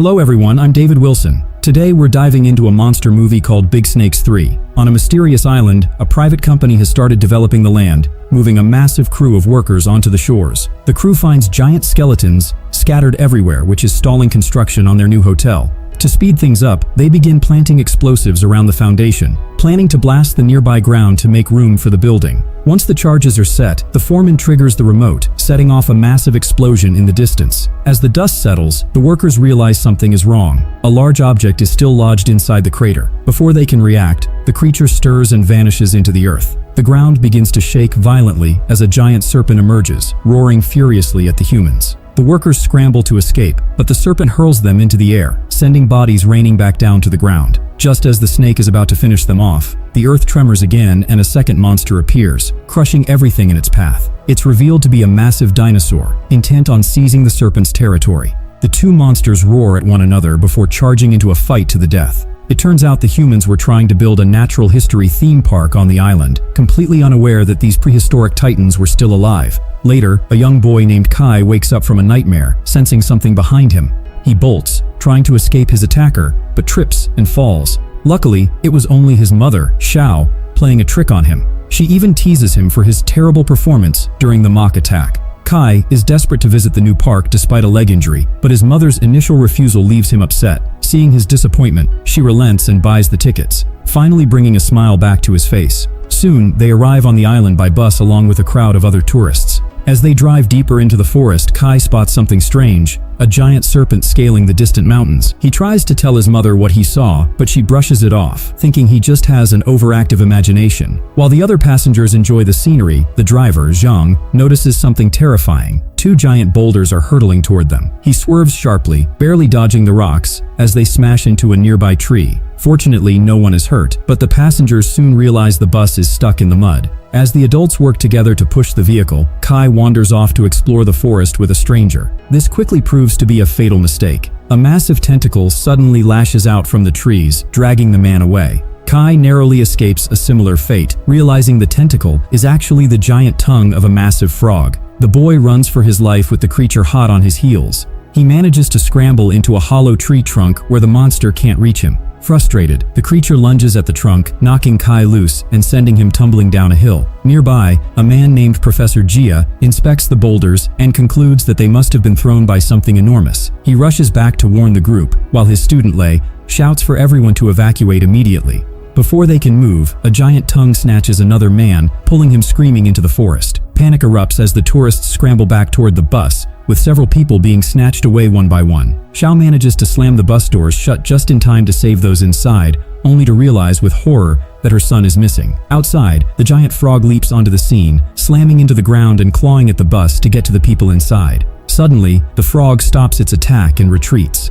Hello everyone, I'm David Wilson. Today we're diving into a monster movie called Big Snakes 3. On a mysterious island, a private company has started developing the land, moving a massive crew of workers onto the shores. The crew finds giant skeletons scattered everywhere, which is stalling construction on their new hotel. To speed things up, they begin planting explosives around the foundation, planning to blast the nearby ground to make room for the building. Once the charges are set, the foreman triggers the remote, setting off a massive explosion in the distance. As the dust settles, the workers realize something is wrong. A large object is still lodged inside the crater. Before they can react, the creature stirs and vanishes into the earth. The ground begins to shake violently as a giant serpent emerges, roaring furiously at the humans. The workers scramble to escape, but the serpent hurls them into the air, sending bodies raining back down to the ground. Just as the snake is about to finish them off, the earth tremors again and a second monster appears, crushing everything in its path. It's revealed to be a massive dinosaur, intent on seizing the serpent's territory. The two monsters roar at one another before charging into a fight to the death. It turns out the humans were trying to build a natural history theme park on the island, completely unaware that these prehistoric titans were still alive. Later, a young boy named Kai wakes up from a nightmare, sensing something behind him. He bolts, trying to escape his attacker, but trips and falls. Luckily, it was only his mother, Xiao, playing a trick on him. She even teases him for his terrible performance during the mock attack. Kai is desperate to visit the new park despite a leg injury, but his mother's initial refusal leaves him upset. Seeing his disappointment, she relents and buys the tickets, finally bringing a smile back to his face. Soon, they arrive on the island by bus along with a crowd of other tourists. As they drive deeper into the forest, Kai spots something strange, a giant serpent scaling the distant mountains. He tries to tell his mother what he saw, but she brushes it off, thinking he just has an overactive imagination. While the other passengers enjoy the scenery, the driver, Zhang, notices something terrifying. Two giant boulders are hurtling toward them. He swerves sharply, barely dodging the rocks, as they smash into a nearby tree. Fortunately, no one is hurt, but the passengers soon realize the bus is stuck in the mud. As the adults work together to push the vehicle, Kai wanders off to explore the forest with a stranger. This quickly proves to be a fatal mistake. A massive tentacle suddenly lashes out from the trees, dragging the man away. Kai narrowly escapes a similar fate, realizing the tentacle is actually the giant tongue of a massive frog. The boy runs for his life with the creature hot on his heels. He manages to scramble into a hollow tree trunk where the monster can't reach him. Frustrated, the creature lunges at the trunk, knocking Kai loose and sending him tumbling down a hill. Nearby, a man named Professor Jia inspects the boulders and concludes that they must have been thrown by something enormous. He rushes back to warn the group, while his student Lei shouts for everyone to evacuate immediately. Before they can move, a giant tongue snatches another man, pulling him screaming into the forest. Panic erupts as the tourists scramble back toward the bus, with several people being snatched away one by one. Xiao manages to slam the bus doors shut just in time to save those inside, only to realize with horror that her son is missing. Outside, the giant frog leaps onto the scene, slamming into the ground and clawing at the bus to get to the people inside. Suddenly, the frog stops its attack and retreats.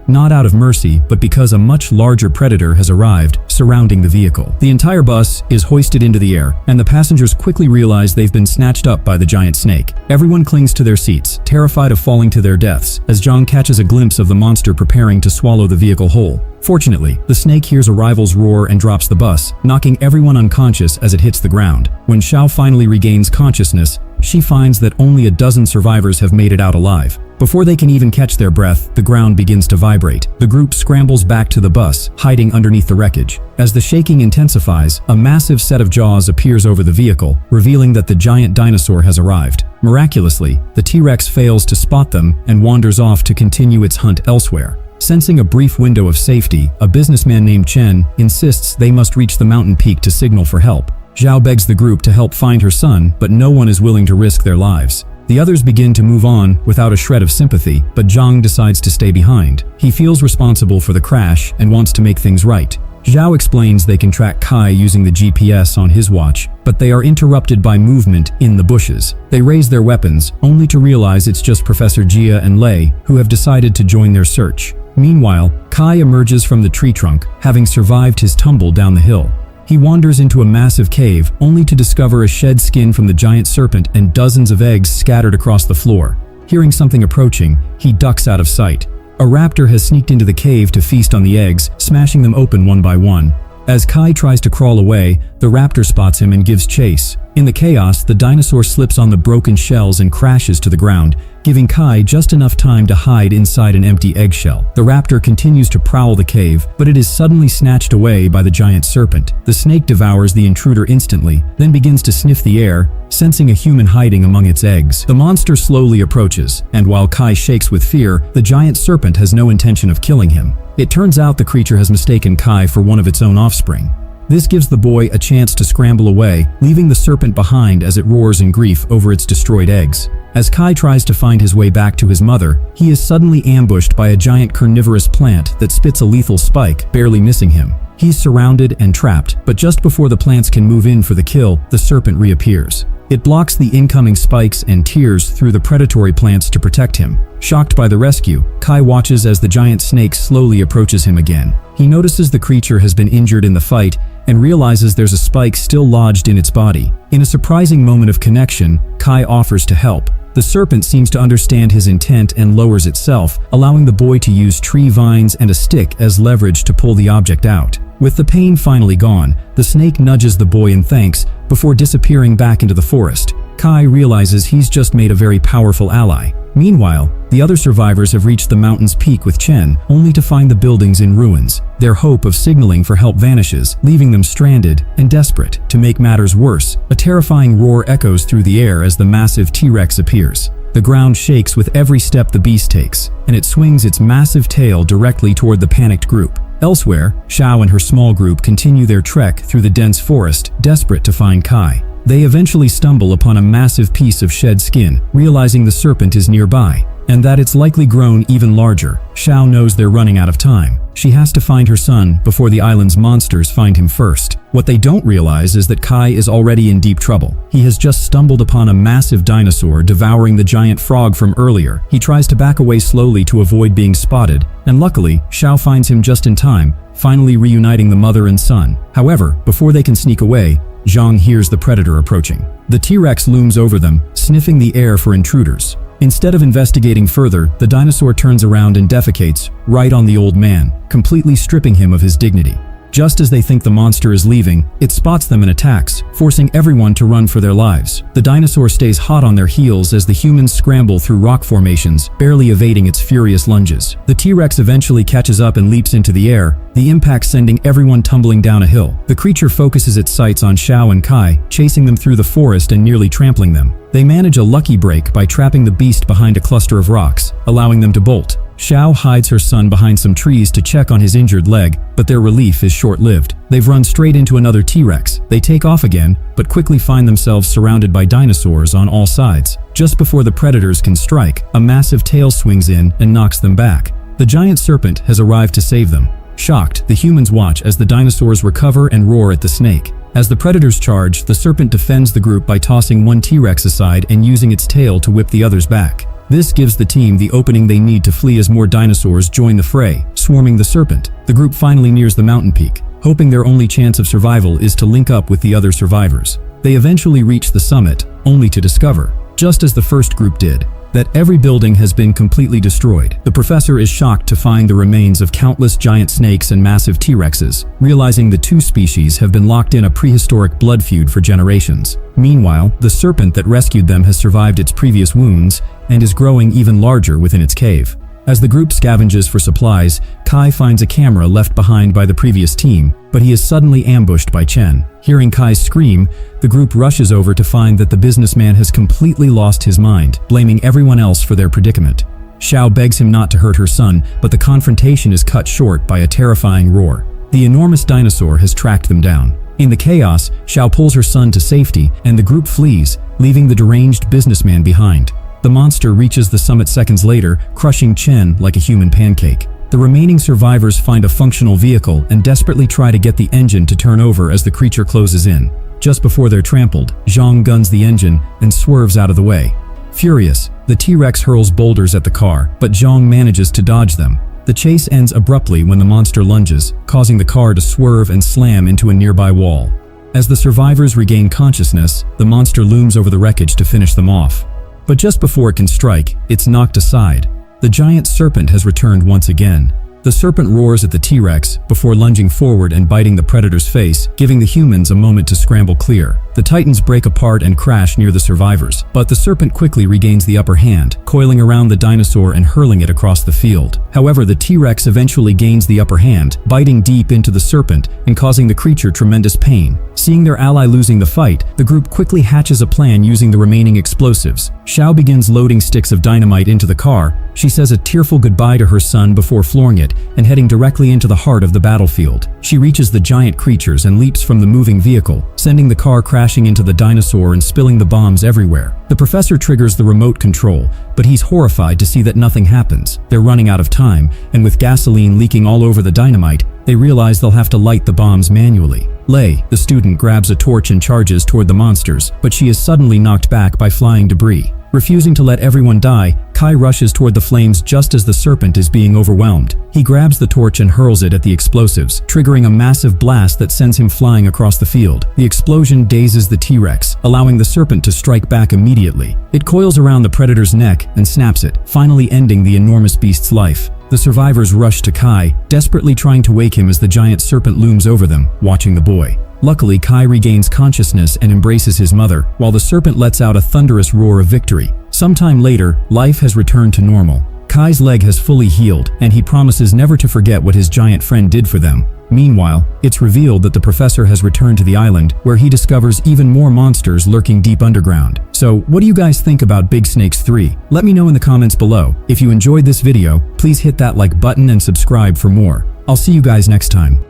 Not out of mercy, but because a much larger predator has arrived, surrounding the vehicle. The entire bus is hoisted into the air, and the passengers quickly realize they've been snatched up by the giant snake. Everyone clings to their seats, terrified of falling to their deaths, as Zhang catches a glimpse of the monster preparing to swallow the vehicle whole. Fortunately, the snake hears a rival's roar and drops the bus, knocking everyone unconscious as it hits the ground. When Xiao finally regains consciousness, she finds that only a dozen survivors have made it out alive. Before they can even catch their breath, the ground begins to vibrate. The group scrambles back to the bus, hiding underneath the wreckage. As the shaking intensifies, a massive set of jaws appears over the vehicle, revealing that the giant dinosaur has arrived. Miraculously, the T-Rex fails to spot them and wanders off to continue its hunt elsewhere. Sensing a brief window of safety, a businessman named Chen insists they must reach the mountain peak to signal for help. Zhao begs the group to help find her son, but no one is willing to risk their lives. The others begin to move on without a shred of sympathy, but Zhang decides to stay behind. He feels responsible for the crash and wants to make things right. Zhao explains they can track Kai using the GPS on his watch, but they are interrupted by movement in the bushes. They raise their weapons, only to realize it's just Professor Jia and Lei who have decided to join their search. Meanwhile, Kai emerges from the tree trunk, having survived his tumble down the hill. He wanders into a massive cave, only to discover a shed skin from the giant serpent and dozens of eggs scattered across the floor. Hearing something approaching, he ducks out of sight. A raptor has sneaked into the cave to feast on the eggs, smashing them open one by one. As Kai tries to crawl away, the raptor spots him and gives chase. In the chaos, the dinosaur slips on the broken shells and crashes to the ground, giving Kai just enough time to hide inside an empty eggshell. The raptor continues to prowl the cave, but it is suddenly snatched away by the giant serpent. The snake devours the intruder instantly, then begins to sniff the air, sensing a human hiding among its eggs. The monster slowly approaches, and while Kai shakes with fear, the giant serpent has no intention of killing him. It turns out the creature has mistaken Kai for one of its own offspring. This gives the boy a chance to scramble away, leaving the serpent behind as it roars in grief over its destroyed eggs. As Kai tries to find his way back to his mother, he is suddenly ambushed by a giant carnivorous plant that spits a lethal spike, barely missing him. He's surrounded and trapped, but just before the plants can move in for the kill, the serpent reappears. It blocks the incoming spikes and tears through the predatory plants to protect him. Shocked by the rescue, Kai watches as the giant snake slowly approaches him again. He notices the creature has been injured in the fight and realizes there's a spike still lodged in its body. In a surprising moment of connection, Kai offers to help. The serpent seems to understand his intent and lowers itself, allowing the boy to use tree vines and a stick as leverage to pull the object out. With the pain finally gone, the snake nudges the boy in thanks before disappearing back into the forest. Kai realizes he's just made a very powerful ally. Meanwhile, the other survivors have reached the mountain's peak with Chen, only to find the buildings in ruins. Their hope of signaling for help vanishes, leaving them stranded and desperate. To make matters worse, a terrifying roar echoes through the air as the massive T-Rex appears. The ground shakes with every step the beast takes, and it swings its massive tail directly toward the panicked group. Elsewhere, Xiao and her small group continue their trek through the dense forest, desperate to find Kai. They eventually stumble upon a massive piece of shed skin, realizing the serpent is nearby, and that it's likely grown even larger. Xiao knows they're running out of time. She has to find her son before the island's monsters find him first. What they don't realize is that Kai is already in deep trouble. He has just stumbled upon a massive dinosaur devouring the giant frog from earlier. He tries to back away slowly to avoid being spotted, and luckily, Xiao finds him just in time, finally reuniting the mother and son. However, before they can sneak away, Zhang hears the predator approaching. The T-Rex looms over them, sniffing the air for intruders. Instead of investigating further, the dinosaur turns around and defecates right on the old man, completely stripping him of his dignity. Just as they think the monster is leaving, it spots them and attacks, forcing everyone to run for their lives. The dinosaur stays hot on their heels as the humans scramble through rock formations, barely evading its furious lunges. The T-Rex eventually catches up and leaps into the air, the impact sending everyone tumbling down a hill. The creature focuses its sights on Xiao and Kai, chasing them through the forest and nearly trampling them. They manage a lucky break by trapping the beast behind a cluster of rocks, allowing them to bolt. Xiao hides her son behind some trees to check on his injured leg, but their relief is short-lived. They've run straight into another T-Rex. They take off again, but quickly find themselves surrounded by dinosaurs on all sides. Just before the predators can strike, a massive tail swings in and knocks them back. The giant serpent has arrived to save them. Shocked, the humans watch as the dinosaurs recover and roar at the snake. As the predators charge, the serpent defends the group by tossing one T-Rex aside and using its tail to whip the others back. This gives the team the opening they need to flee as more dinosaurs join the fray, swarming the serpent. The group finally nears the mountain peak, hoping their only chance of survival is to link up with the other survivors. They eventually reach the summit, only to discover, just as the first group did, that every building has been completely destroyed. The professor is shocked to find the remains of countless giant snakes and massive T-Rexes, realizing the two species have been locked in a prehistoric blood feud for generations. Meanwhile, the serpent that rescued them has survived its previous wounds and is growing even larger within its cave. As the group scavenges for supplies, Kai finds a camera left behind by the previous team, but he is suddenly ambushed by Chen. Hearing Kai's scream, the group rushes over to find that the businessman has completely lost his mind, blaming everyone else for their predicament. Xiao begs him not to hurt her son, but the confrontation is cut short by a terrifying roar. The enormous dinosaur has tracked them down. In the chaos, Xiao pulls her son to safety, and the group flees, leaving the deranged businessman behind. The monster reaches the summit seconds later, crushing Chen like a human pancake. The remaining survivors find a functional vehicle and desperately try to get the engine to turn over as the creature closes in. Just before they're trampled, Zhang guns the engine and swerves out of the way. Furious, the T-Rex hurls boulders at the car, but Zhang manages to dodge them. The chase ends abruptly when the monster lunges, causing the car to swerve and slam into a nearby wall. As the survivors regain consciousness, the monster looms over the wreckage to finish them off. But just before it can strike, it's knocked aside. The giant serpent has returned once again. The serpent roars at the T-Rex before lunging forward and biting the predator's face, giving the humans a moment to scramble clear. The titans break apart and crash near the survivors, but the serpent quickly regains the upper hand, coiling around the dinosaur and hurling it across the field. However, the T-Rex eventually gains the upper hand, biting deep into the serpent and causing the creature tremendous pain. Seeing their ally losing the fight, the group quickly hatches a plan using the remaining explosives. Xiao begins loading sticks of dynamite into the car. She says a tearful goodbye to her son before flooring it and heading directly into the heart of the battlefield. She reaches the giant creatures and leaps from the moving vehicle, sending the car crashing into the dinosaur and spilling the bombs everywhere. The professor triggers the remote control, but he's horrified to see that nothing happens. They're running out of time, and with gasoline leaking all over the dynamite, they realize they'll have to light the bombs manually. Lei, the student, grabs a torch and charges toward the monsters, but she is suddenly knocked back by flying debris. Refusing to let everyone die, Kai rushes toward the flames just as the serpent is being overwhelmed. He grabs the torch and hurls it at the explosives, triggering a massive blast that sends him flying across the field. The explosion dazes the T-Rex, allowing the serpent to strike back immediately. It coils around the predator's neck and snaps it, finally ending the enormous beast's life. The survivors rush to Kai, desperately trying to wake him as the giant serpent looms over them, watching the boy. Luckily, Kai regains consciousness and embraces his mother, while the serpent lets out a thunderous roar of victory. Sometime later, life has returned to normal. Kai's leg has fully healed, and he promises never to forget what his giant friend did for them. Meanwhile, it's revealed that the professor has returned to the island, where he discovers even more monsters lurking deep underground. So, what do you guys think about Big Snakes 3? Let me know in the comments below. If you enjoyed this video, please hit that like button and subscribe for more. I'll see you guys next time.